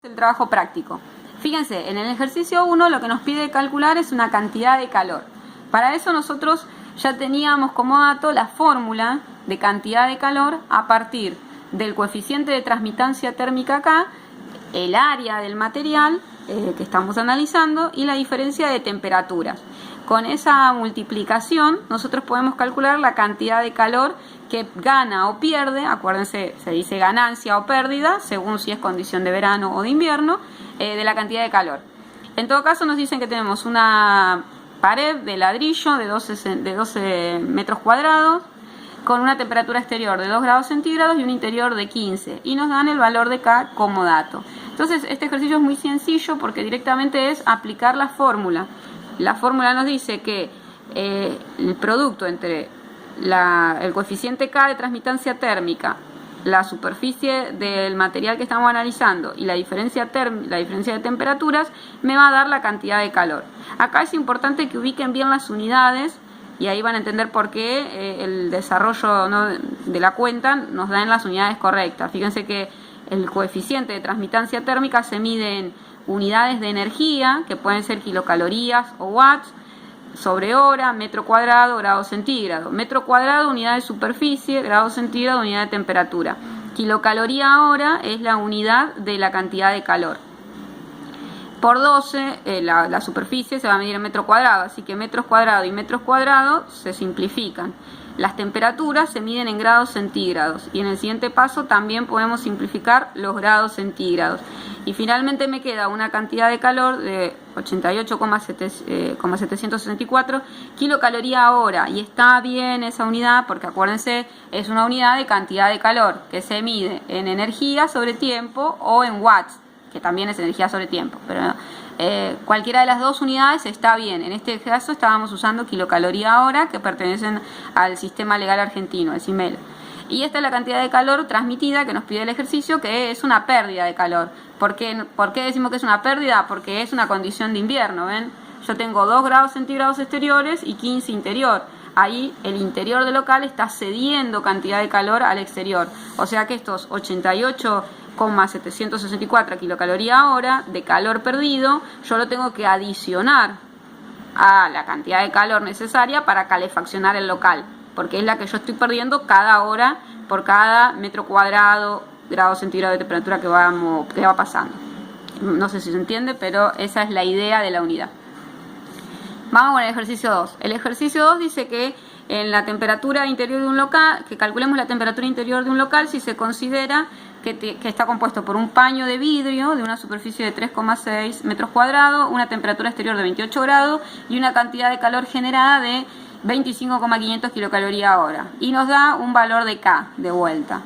El trabajo práctico. Fíjense, en el ejercicio 1 lo que nos pide calcular es una cantidad de calor. Para eso nosotros ya teníamos como dato la fórmula de cantidad de calor a partir del coeficiente de transmitancia térmica acá, el área del material que estamos analizando y la diferencia de temperaturas. Con esa multiplicación nosotros podemos calcular la cantidad de calor que gana o pierde, acuérdense, se dice ganancia o pérdida, según si es condición de verano o de invierno, de la cantidad de calor. En todo caso nos dicen que tenemos una pared de ladrillo de 12 metros cuadrados, con una temperatura exterior de 2 grados centígrados y un interior de 15, y nos dan el valor de K como dato. Entonces este ejercicio es muy sencillo porque directamente es aplicar la fórmula. La fórmula nos dice que el producto entre el coeficiente K de transmitancia térmica, la superficie del material que estamos analizando y la diferencia de temperaturas me va a dar la cantidad de calor. Acá es importante que ubiquen bien las unidades y ahí van a entender por qué el desarrollo, ¿no?, de la cuenta nos da en las unidades correctas. Fíjense que el coeficiente de transmitancia térmica se mide en unidades de energía, que pueden ser kilocalorías o watts, sobre hora, metro cuadrado, grado centígrado. Metro cuadrado, unidad de superficie, grado centígrado, unidad de temperatura. Kilocaloría hora es la unidad de la cantidad de calor. Por 12, la superficie se va a medir en metro cuadrado, así que metros cuadrados y metros cuadrados se simplifican. Las temperaturas se miden en grados centígrados y en el siguiente paso también podemos simplificar los grados centígrados. Y finalmente me queda una cantidad de calor de 88,764 kilocaloría hora. Y está bien esa unidad porque acuérdense, es una unidad de cantidad de calor que se mide en energía sobre tiempo o en watts, que también es energía sobre tiempo. Pero cualquiera de las dos unidades está bien. En este caso estábamos usando kilocaloría hora, que pertenecen al sistema legal argentino, el CIMEL. Y esta es la cantidad de calor transmitida que nos pide el ejercicio, que es una pérdida de calor. ¿Por qué decimos que es una pérdida? Porque es una condición de invierno, ¿ven? Yo tengo 2 grados centígrados exteriores y 15 interior. Ahí el interior del local está cediendo cantidad de calor al exterior. O sea que estos 88,764 kilocaloría hora de calor perdido, yo lo tengo que adicionar a la cantidad de calor necesaria para calefaccionar el local, porque es la que yo estoy perdiendo cada hora por cada metro cuadrado, grado centígrado de temperatura que va pasando. No sé si se entiende, pero esa es la idea de la unidad. Vamos con el ejercicio 2. El ejercicio 2 dice que en la temperatura interior de un local, que calculemos la temperatura interior de un local si se considera que está compuesto por un paño de vidrio de una superficie de 3,6 metros cuadrados, una temperatura exterior de 28 grados y una cantidad de calor generada de 25,500 kilocaloría hora. Y nos da un valor de K de vuelta.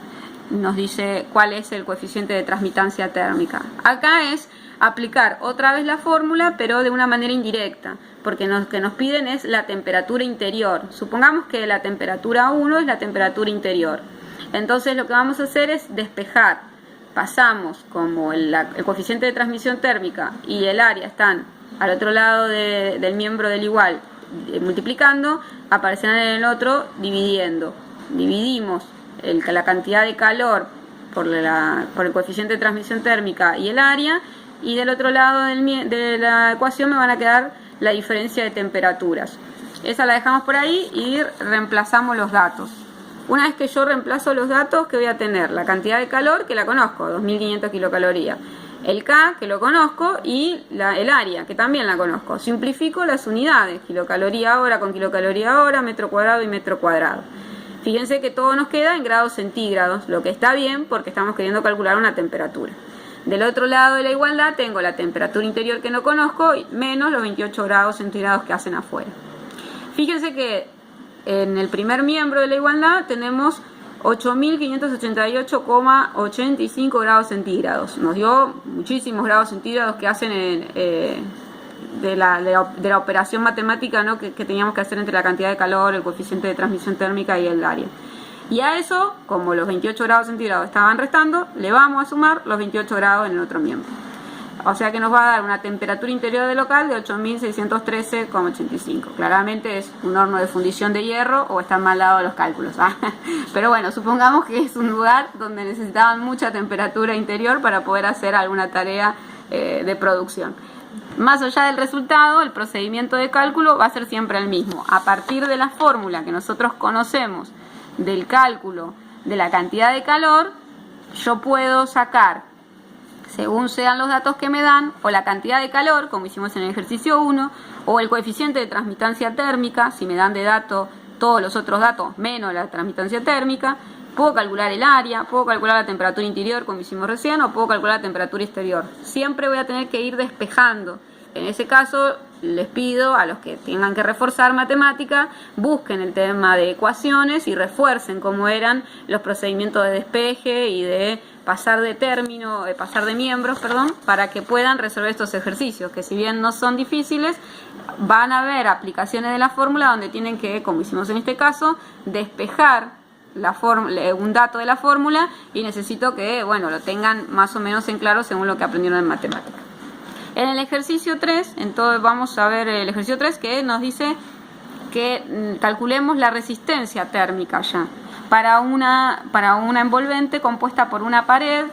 Nos dice cuál es el coeficiente de transmitancia térmica. Acá es aplicar otra vez la fórmula, pero de una manera indirecta, porque lo que nos piden es la temperatura interior. Supongamos que la temperatura 1 es la temperatura interior. Entonces lo que vamos a hacer es despejar. Pasamos, como el coeficiente de transmisión térmica y el área están al otro lado del miembro del igual, multiplicando, aparecerán en el otro dividiendo. Dividimos la cantidad de calor por el coeficiente de transmisión térmica y el área, y del otro lado de la ecuación me van a quedar la diferencia de temperaturas. Esa la dejamos por ahí y reemplazamos los datos. Una vez que yo reemplazo los datos, ¿qué voy a tener? La cantidad de calor, que la conozco, 2500 kilocalorías. El K, que lo conozco, y el área, que también la conozco. Simplifico las unidades, kilocaloría hora con kilocaloría hora, metro cuadrado y metro cuadrado. Fíjense que todo nos queda en grados centígrados, lo que está bien porque estamos queriendo calcular una temperatura. Del otro lado de la igualdad tengo la temperatura interior que no conozco menos los 28 grados centígrados que hacen afuera. Fíjense que en el primer miembro de la igualdad tenemos 8.588,85 grados centígrados. Nos dio muchísimos grados centígrados que hacen de la operación matemática, ¿no?, que teníamos que hacer entre la cantidad de calor, el coeficiente de transmisión térmica y el área. Y a eso, como los 28 grados centígrados estaban restando, le vamos a sumar los 28 grados en el otro miembro. O sea que nos va a dar una temperatura interior del local de 8613,85. Claramente es un horno de fundición de hierro o están mal dados los cálculos. Pero bueno, supongamos que es un lugar donde necesitaban mucha temperatura interior para poder hacer alguna tarea de producción. Más allá del resultado, el procedimiento de cálculo va a ser siempre el mismo. A partir de la fórmula que nosotros conocemos del cálculo de la cantidad de calor, yo puedo sacar, según sean los datos que me dan, o la cantidad de calor, como hicimos en el ejercicio 1, o el coeficiente de transmitancia térmica, si me dan de dato todos los otros datos menos la transmitancia térmica. Puedo calcular el área, puedo calcular la temperatura interior, como hicimos recién, o puedo calcular la temperatura exterior. Siempre voy a tener que ir despejando. En ese caso, les pido a los que tengan que reforzar matemática, busquen el tema de ecuaciones y refuercen cómo eran los procedimientos de despeje y de pasar de término, pasar de miembros, para que puedan resolver estos ejercicios, que si bien no son difíciles, van a haber aplicaciones de la fórmula donde tienen que, como hicimos en este caso, despejar un dato de la fórmula, y necesito que, bueno, lo tengan más o menos en claro según lo que aprendieron en matemática. En el ejercicio 3, entonces vamos a ver el ejercicio 3, que nos dice que calculemos la resistencia térmica ya para una envolvente compuesta por una pared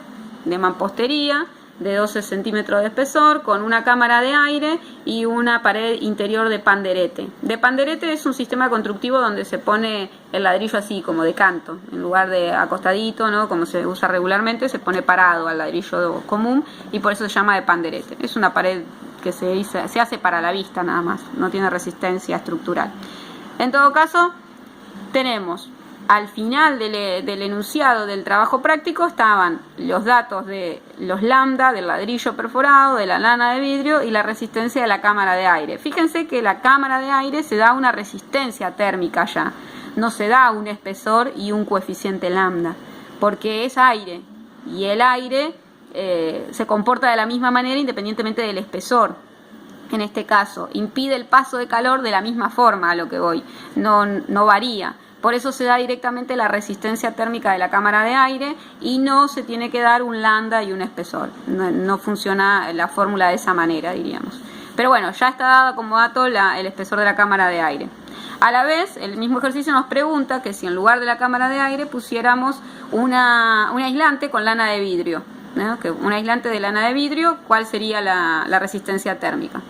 de mampostería de 12 centímetros de espesor, con una cámara de aire y una pared interior de panderete. De panderete es un sistema constructivo donde se pone el ladrillo así como de canto, en lugar de acostadito, ¿no? Como se usa regularmente, se pone parado al ladrillo común, y por eso se llama de panderete. Es una pared que se hace para la vista nada más, no tiene resistencia estructural. En todo caso, tenemos al final del enunciado del trabajo práctico estaban los datos de los lambda, del ladrillo perforado, de la lana de vidrio y la resistencia de la cámara de aire. Fíjense que la cámara de aire se da una resistencia térmica ya, no se da un espesor y un coeficiente lambda, porque es aire, y el aire se comporta de la misma manera independientemente del espesor. En este caso, impide el paso de calor de la misma forma, a lo que voy, no varía. Por eso se da directamente la resistencia térmica de la cámara de aire y no se tiene que dar un lambda y un espesor. No funciona la fórmula de esa manera, diríamos. Pero bueno, ya está dado como dato el espesor de la cámara de aire. A la vez, el mismo ejercicio nos pregunta que si en lugar de la cámara de aire pusiéramos un aislante con lana de vidrio, ¿no? Que un aislante de lana de vidrio, ¿cuál sería la resistencia térmica?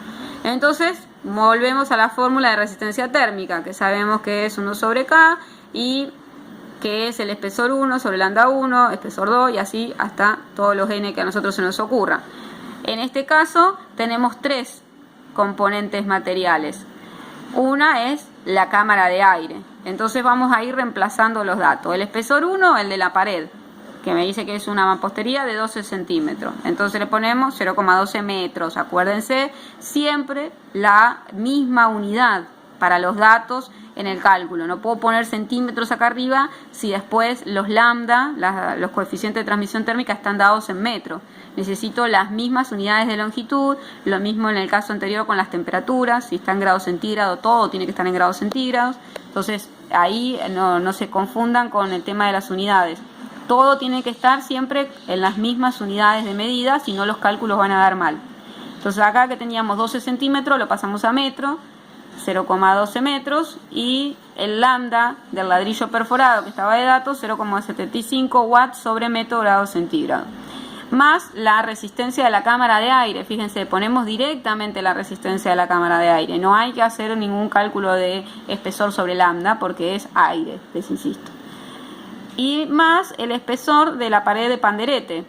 Entonces, volvemos a la fórmula de resistencia térmica, que sabemos que es 1 sobre K y que es el espesor 1 sobre lambda 1, espesor 2 y así hasta todos los n que a nosotros se nos ocurra. En este caso tenemos 3 componentes materiales. Una es la cámara de aire. Entonces vamos a ir reemplazando los datos. El espesor 1, el de la pared, que me dice que es una mampostería de 12 centímetros. Entonces le ponemos 0,12 metros. Acuérdense, siempre la misma unidad para los datos en el cálculo. No puedo poner centímetros acá arriba si después los lambda, los coeficientes de transmisión térmica están dados en metros. Necesito las mismas unidades de longitud, lo mismo en el caso anterior con las temperaturas, si está en grados centígrados, todo tiene que estar en grados centígrados. Entonces ahí no se confundan con el tema de las unidades. Todo tiene que estar siempre en las mismas unidades de medida, si no los cálculos van a dar mal. Entonces acá que teníamos 12 centímetros lo pasamos a metro, 0,12 metros, y el lambda del ladrillo perforado que estaba de datos, 0,75 watts sobre metro grado centígrado. Más la resistencia de la cámara de aire. Fíjense, ponemos directamente la resistencia de la cámara de aire. No hay que hacer ningún cálculo de espesor sobre lambda porque es aire, les insisto. Y más el espesor de la pared de panderete.